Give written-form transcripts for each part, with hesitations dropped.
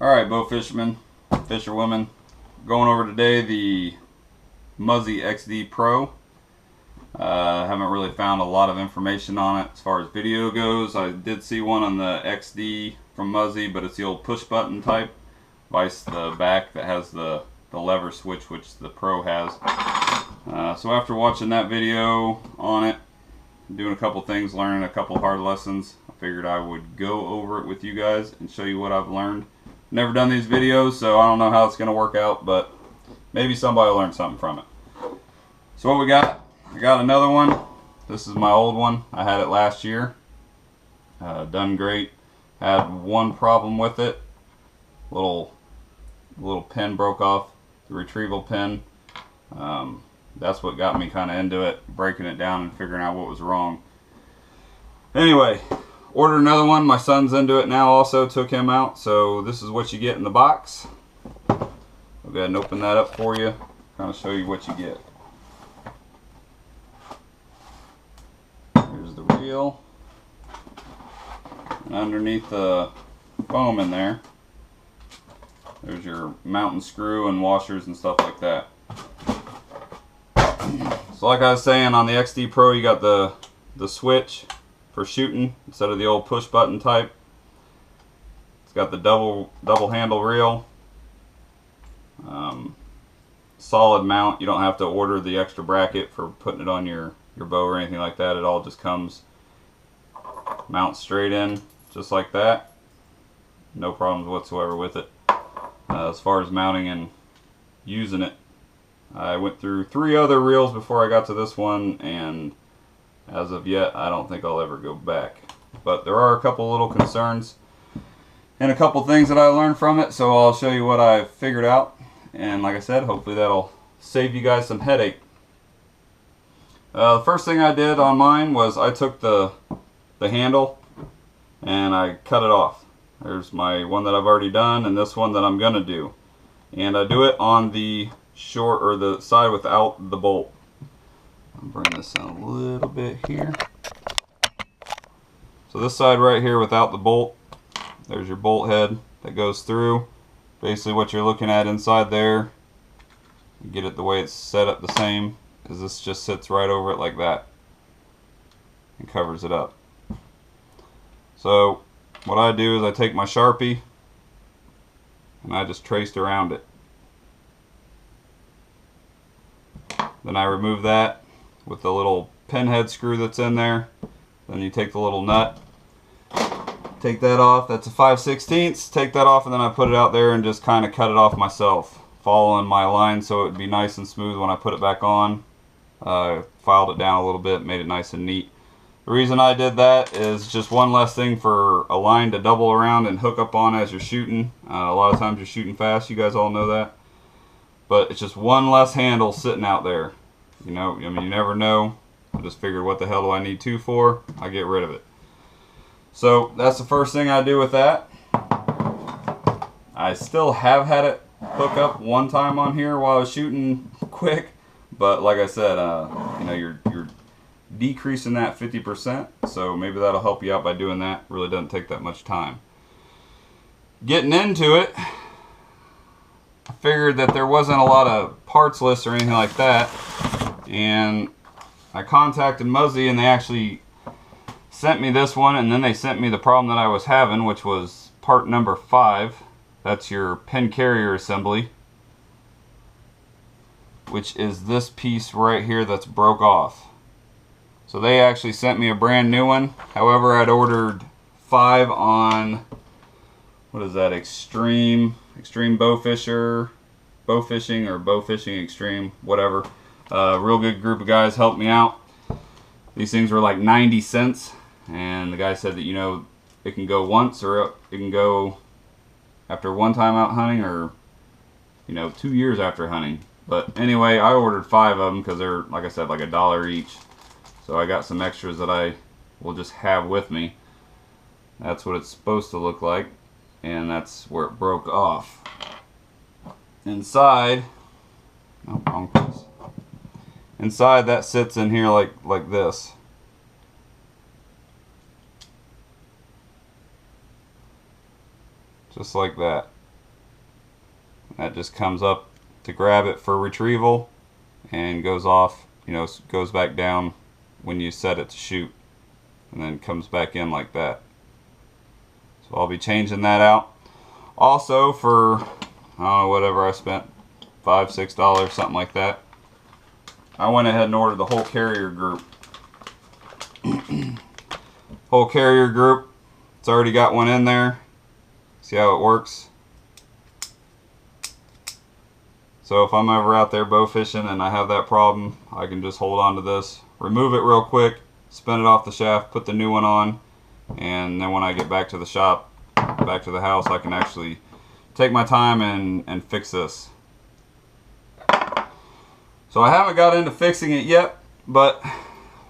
Alright, bow fishermen, fisherwomen, going over today the Muzzy XD Pro. Haven't really found a lot of information on it as far as video goes. I did see one on the XD from Muzzy, but it's the old push button type, vice the back that has the lever switch, which the Pro has. So after watching that video on it, doing a couple things, learning a couple hard lessons, I figured I would go over it with you guys and show you what I've learned. Never done these videos, so I don't know how it's going to work out, but maybe somebody will learn something from it. So what we got, I got another one. This is my old one. I had it last year. Done great. Had one problem with it. Little pin broke off, the retrieval pin. That's what got me kind of into it, breaking it down and figuring out what was wrong. Anyway, ordered another one. My son's into it now also, took him out. So this is what you get in the box. I'll go ahead and open that up for you, kind of show you what you get. Here's the reel. And underneath the foam in there, there's your mounting screw and washers and stuff like that. So like I was saying, on the XD Pro you got the switch for shooting instead of the old push button type. It's got the double handle reel. Solid mount. You don't have to order the extra bracket for putting it on your bow or anything like that. It all just comes, mounts straight in just like that. No problems whatsoever with it. As far as mounting and using it, I went through 3 other reels before I got to this one, and as of yet I don't think I'll ever go back. But there are a couple little concerns and a couple things that I learned from it, so I'll show you what I've figured out, and like I said, hopefully that'll save you guys some headache. The first thing I did on mine was I took the handle and I cut it off. There's my one that I've already done and this one that I'm gonna do, and I do it on the short or the side without the bolt. I'll bring this in a little bit here. So this side right here without the bolt, there's your bolt head that goes through. Basically what you're looking at inside there, you get it the way it's set up the same, is this just sits right over it like that and covers it up. So what I do is I take my Sharpie and I just traced around it. Then I remove that with the little pinhead screw that's in there. Then you take the little nut, take that off. That's a 5/16. Take that off, and then I put it out there and just kind of cut it off myself, following my line so it would be nice and smooth when I put it back on. Filed it down a little bit, made it nice and neat. The reason I did that is just one less thing for a line to double around and hook up on as you're shooting. A lot of times you're shooting fast, you guys all know that. But it's just one less handle sitting out there. You know, I mean, you never know. I just figured, what the hell do I need 2 for? I get rid of it. So that's the first thing I do with that. I still have had it hook up one time on here while I was shooting quick, but like I said, you know, you're decreasing that 50%, so maybe that'll help you out by doing that. Really doesn't take that much time. Getting into it, I figured that there wasn't a lot of parts lists or anything like that, and I contacted Muzzy and they actually sent me this one, and then they sent me the problem that I was having, which was part number 5. That's your pin carrier assembly, which is this piece right here that's broke off. So they actually sent me a brand new one. However, I'd ordered 5 on, what is that, Extreme Bow Fishing or Bow Fishing Extreme, whatever. Real good group of guys helped me out. These things were like 90 cents, and the guy said that, you know, it can go once, or it can go after one time out hunting, or, you know, 2 years after hunting. But anyway, I ordered 5 of them because they're, like I said, like $1 each. So I got some extras that I will just have with me. That's what it's supposed to look like, and that's where it broke off. Inside, no, wrong place. Inside, that sits in here like this. Just like that. That just comes up to grab it for retrieval and goes off, goes back down when you set it to shoot, and then comes back in like that. So I'll be changing that out. Also, for I don't know, whatever I spent, $5, $6, something like that, I went ahead and ordered the whole carrier group. Whole carrier group. It's already got one in there. See how it works? So if I'm ever out there bow fishing and I have that problem, I can just hold on to this, remove it real quick, spin it off the shaft, put the new one on, and then when I get back to the shop, back to the house, I can actually take my time and fix this. So I haven't got into fixing it yet, but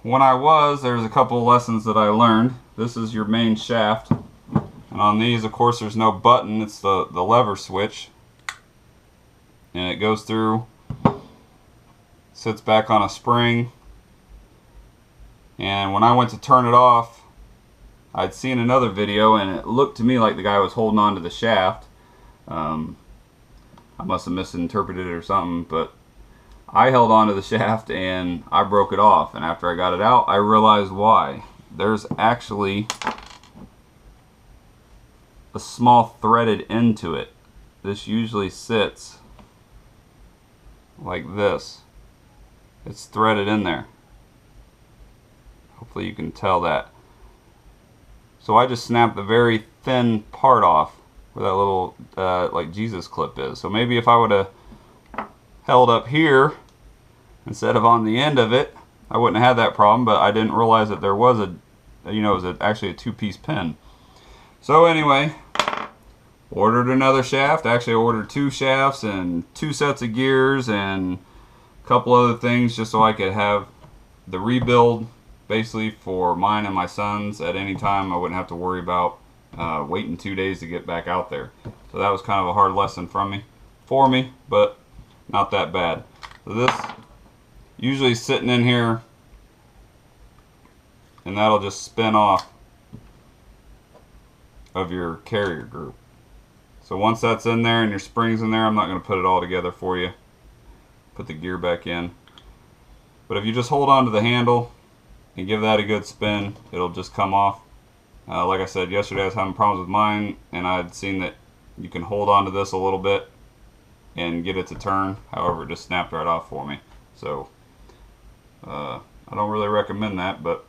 when I was, there's a couple of lessons that I learned. This is your main shaft, and on these, of course, there's no button. It's the lever switch, and it goes through, sits back on a spring, and when I went to turn it off, I'd seen another video and it looked to me like the guy was holding on to the shaft. I must have misinterpreted it or something, but I held on to the shaft and I broke it off, and after I got it out, I realized why. There's actually a small threaded end to it. This usually sits like this. It's threaded in there. Hopefully you can tell that. So I just snapped the very thin part off where that little like Jesus clip is. So maybe if I would have held up here instead of on the end of it, I wouldn't have had that problem, but I didn't realize that there was actually a two-piece pin. So anyway, ordered another shaft. Actually, I ordered 2 shafts and 2 sets of gears and a couple other things just so I could have the rebuild basically for mine and my sons at any time. I wouldn't have to worry about waiting 2 days to get back out there. So that was kind of a hard lesson for me, but not that bad. So this usually sitting in here, and that'll just spin off of your carrier group. So once that's in there and your spring's in there, I'm not going to put it all together for you. Put the gear back in. But if you just hold on to the handle and give that a good spin, it'll just come off. Like I said, yesterday I was having problems with mine, and I had seen that you can hold on to this a little bit and get it to turn. However, it just snapped right off for me. So I don't really recommend that, but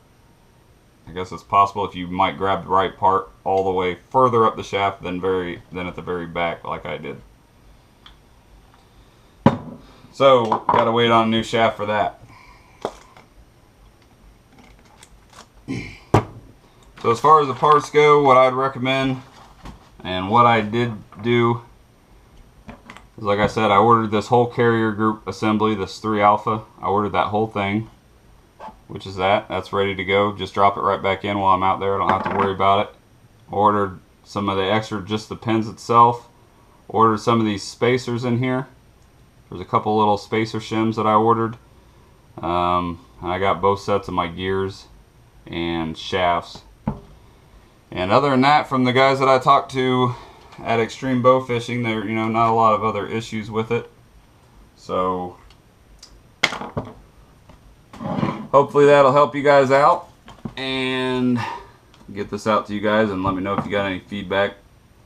I guess it's possible if you might grab the right part all the way further up the shaft than at the very back like I did. So gotta wait on a new shaft for that. So as far as the parts go, what I'd recommend and what I did do is, like I said, I ordered this whole carrier group assembly, this 3 alpha. I ordered that whole thing, which is that's ready to go. Just drop it right back in while I'm out there. I don't have to worry about it. Ordered some of the extra, just the pins itself. Ordered some of these spacers in here. There's a couple little spacer shims that I ordered. And I got both sets of my gears and shafts. And other than that, from the guys that I talked to at Extreme Bow Fishing, there not a lot of other issues with it. So hopefully that'll help you guys out and get this out to you guys, and let me know if you got any feedback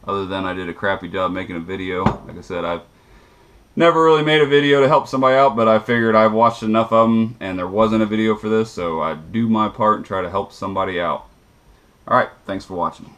other than I did a crappy job making a video. Like I said, I've never really made a video to help somebody out, but I figured I've watched enough of them and there wasn't a video for this, so I do my part and try to help somebody out. Alright, thanks for watching.